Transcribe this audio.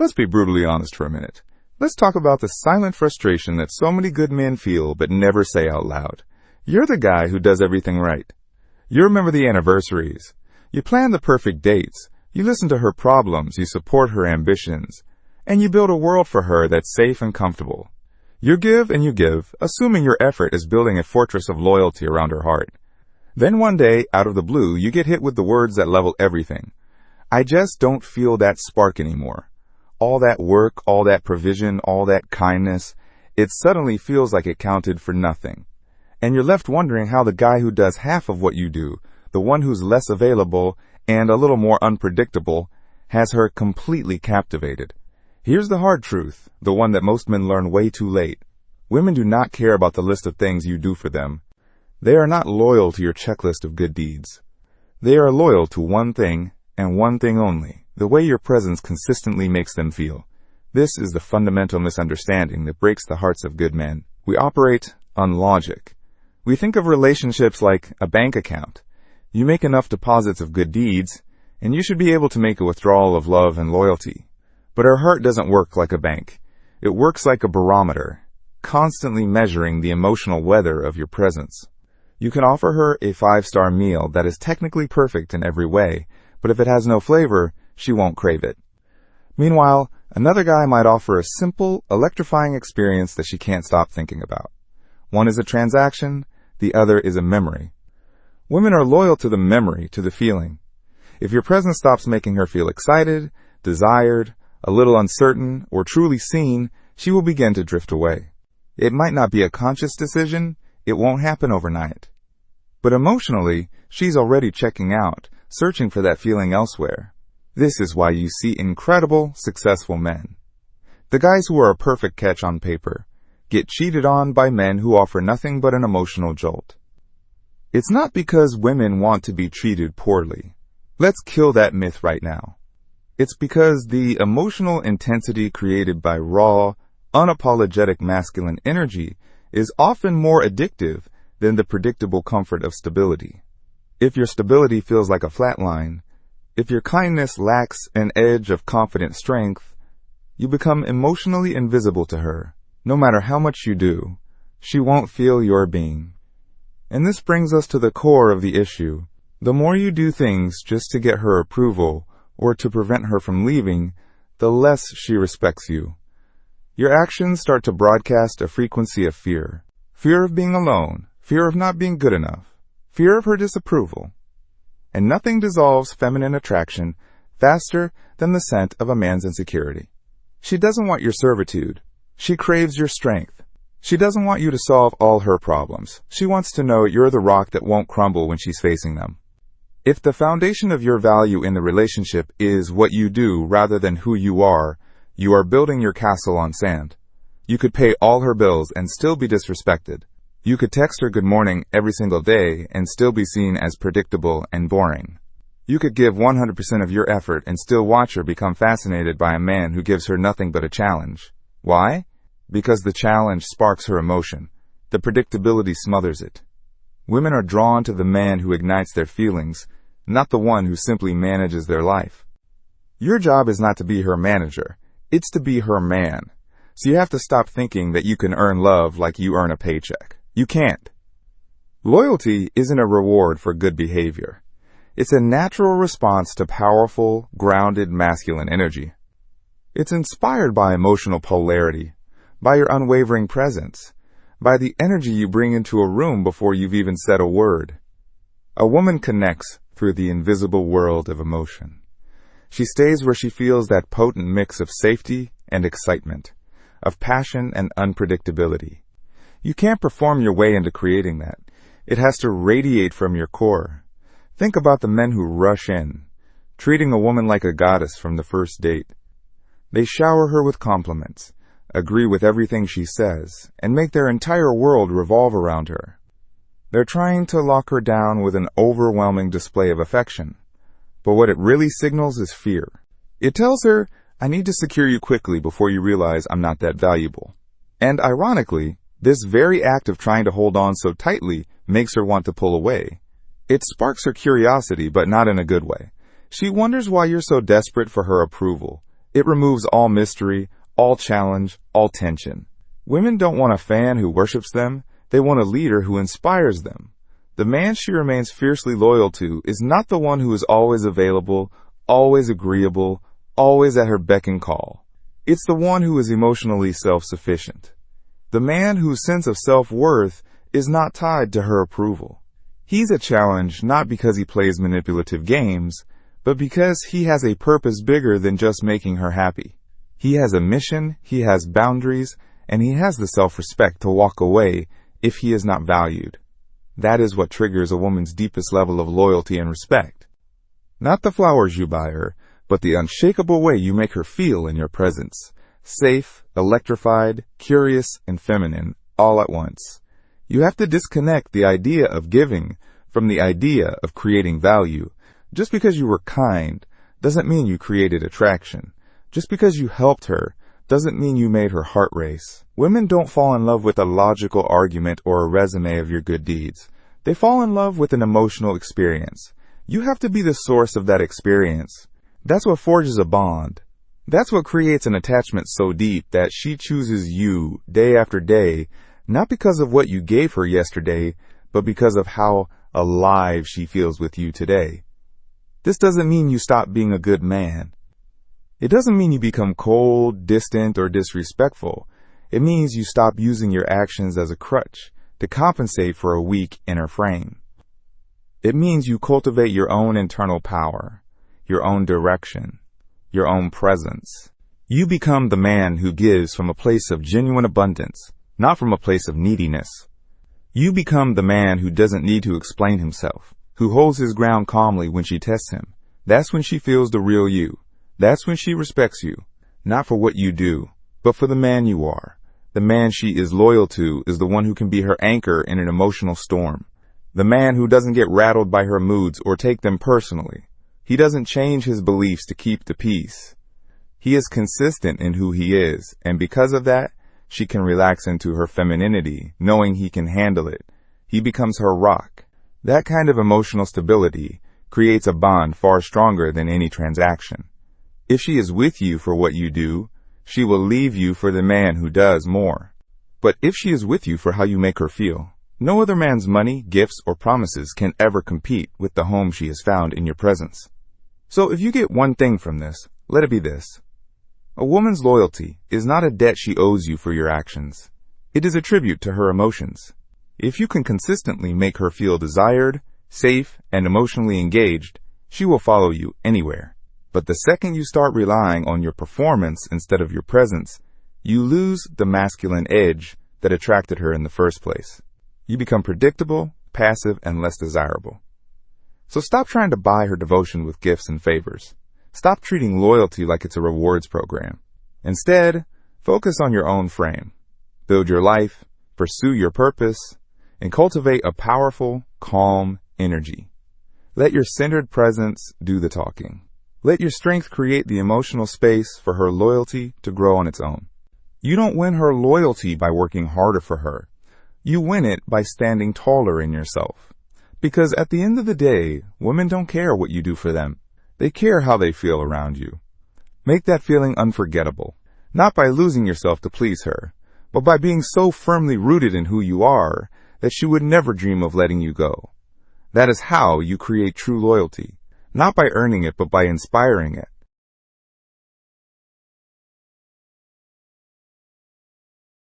Let's be brutally honest for a minute. Let's talk about the silent frustration that so many good men feel but never say out loud. You're the guy who does everything right. You remember the anniversaries. You plan the perfect dates. You listen to her problems. You support her ambitions. And you build a world for her that's safe and comfortable. You give and you give, assuming your effort is building a fortress of loyalty around her heart. Then one day, out of the blue, you get hit with the words that level everything. I just don't feel that spark anymore. All that work, all that provision, all that kindness, it suddenly feels like it counted for nothing. And you're left wondering how the guy who does half of what you do, the one who's less available and a little more unpredictable, has her completely captivated. Here's the hard truth, the one that most men learn way too late. Women do not care about the list of things you do for them. They are not loyal to your checklist of good deeds. They are loyal to one thing and one thing only, the way your presence consistently makes them feel. This is the fundamental misunderstanding that breaks the hearts of good men. We operate on logic. We think of relationships like a bank account. You make enough deposits of good deeds, and you should be able to make a withdrawal of love and loyalty. But our heart doesn't work like a bank. It works like a barometer, constantly measuring the emotional weather of your presence. You can offer her a 5-star meal that is technically perfect in every way, but if it has no flavor, she won't crave it. Meanwhile, another guy might offer a simple, electrifying experience that she can't stop thinking about. One is a transaction, the other is a memory. Women are loyal to the memory, to the feeling. If your presence stops making her feel excited, desired, a little uncertain, or truly seen, she will begin to drift away. It might not be a conscious decision, it won't happen overnight. But emotionally, she's already checking out, searching for that feeling elsewhere. This is why you see incredible, successful men. The guys who are a perfect catch on paper get cheated on by men who offer nothing but an emotional jolt. It's not because women want to be treated poorly. Let's kill that myth right now. It's because the emotional intensity created by raw, unapologetic masculine energy is often more addictive than the predictable comfort of stability. If your stability feels like a flat line, if your kindness lacks an edge of confident strength, you become emotionally invisible to her. No matter how much you do, she won't feel your being. And this brings us to the core of the issue. The more you do things just to get her approval, or to prevent her from leaving, the less she respects you. Your actions start to broadcast a frequency of fear. Fear of being alone, fear of not being good enough, fear of her disapproval. And nothing dissolves feminine attraction faster than the scent of a man's insecurity. She doesn't want your servitude. She craves your strength. She doesn't want you to solve all her problems. She wants to know you're the rock that won't crumble when she's facing them. If the foundation of your value in the relationship is what you do rather than who you are building your castle on sand. You could pay all her bills and still be disrespected. You could text her good morning every single day and still be seen as predictable and boring. You could give 100% of your effort and still watch her become fascinated by a man who gives her nothing but a challenge. Why? Because the challenge sparks her emotion. The predictability smothers it. Women are drawn to the man who ignites their feelings, not the one who simply manages their life. Your job is not to be her manager. It's to be her man. So you have to stop thinking that you can earn love like you earn a paycheck. You can't. Loyalty isn't a reward for good behavior. It's a natural response to powerful, grounded masculine energy. It's inspired by emotional polarity, by your unwavering presence, by the energy you bring into a room before you've even said a word. A woman connects through the invisible world of emotion. She stays where she feels that potent mix of safety and excitement, of passion and unpredictability. You can't perform your way into creating that. It has to radiate from your core. Think about the men who rush in, treating a woman like a goddess from the first date. They shower her with compliments, agree with everything she says, and make their entire world revolve around her. They're trying to lock her down with an overwhelming display of affection. But what it really signals is fear. It tells her, I need to secure you quickly before you realize I'm not that valuable. And ironically, this very act of trying to hold on so tightly makes her want to pull away. It sparks her curiosity, but not in a good way. She wonders why you're so desperate for her approval. It removes all mystery, all challenge, all tension. Women don't want a fan who worships them. They want a leader who inspires them. The man she remains fiercely loyal to is not the one who is always available, always agreeable, always at her beck and call. It's the one who is emotionally self-sufficient. The man whose sense of self-worth is not tied to her approval. He's a challenge not because he plays manipulative games, but because he has a purpose bigger than just making her happy. He has a mission, he has boundaries, and he has the self-respect to walk away if he is not valued. That is what triggers a woman's deepest level of loyalty and respect. Not the flowers you buy her, but the unshakable way you make her feel in your presence. Safe, electrified, curious, and feminine, all at once. You have to disconnect the idea of giving from the idea of creating value. Just because you were kind doesn't mean you created attraction. Just because you helped her doesn't mean you made her heart race. Women don't fall in love with a logical argument or a resume of your good deeds. They fall in love with an emotional experience. You have to be the source of that experience. That's what forges a bond. That's what creates an attachment so deep that she chooses you day after day, not because of what you gave her yesterday, but because of how alive she feels with you today. This doesn't mean you stop being a good man. It doesn't mean you become cold, distant, or disrespectful. It means you stop using your actions as a crutch to compensate for a weak inner frame. It means you cultivate your own internal power, your own direction, your own presence. You become the man who gives from a place of genuine abundance, not from a place of neediness. You become the man who doesn't need to explain himself, who holds his ground calmly when she tests him. That's when she feels the real you. That's when she respects you, not for what you do, but for the man you are. The man she is loyal to is the one who can be her anchor in an emotional storm. The man who doesn't get rattled by her moods or take them personally. He doesn't change his beliefs to keep the peace. He is consistent in who he is, and because of that, she can relax into her femininity, knowing he can handle it. He becomes her rock. That kind of emotional stability creates a bond far stronger than any transaction. If she is with you for what you do, she will leave you for the man who does more. But if she is with you for how you make her feel, no other man's money, gifts, or promises can ever compete with the home she has found in your presence. So if you get one thing from this, let it be this. A woman's loyalty is not a debt she owes you for your actions. It is a tribute to her emotions. If you can consistently make her feel desired, safe, and emotionally engaged, she will follow you anywhere. But the second you start relying on your performance instead of your presence, you lose the masculine edge that attracted her in the first place. You become predictable, passive, and less desirable. So stop trying to buy her devotion with gifts and favors. Stop treating loyalty like it's a rewards program. Instead, focus on your own frame. Build your life, pursue your purpose, and cultivate a powerful, calm energy. Let your centered presence do the talking. Let your strength create the emotional space for her loyalty to grow on its own. You don't win her loyalty by working harder for her. You win it by standing taller in yourself. Because at the end of the day, women don't care what you do for them. They care how they feel around you. Make that feeling unforgettable, not by losing yourself to please her, but by being so firmly rooted in who you are that she would never dream of letting you go. That is how you create true loyalty. Not by earning it, but by inspiring it.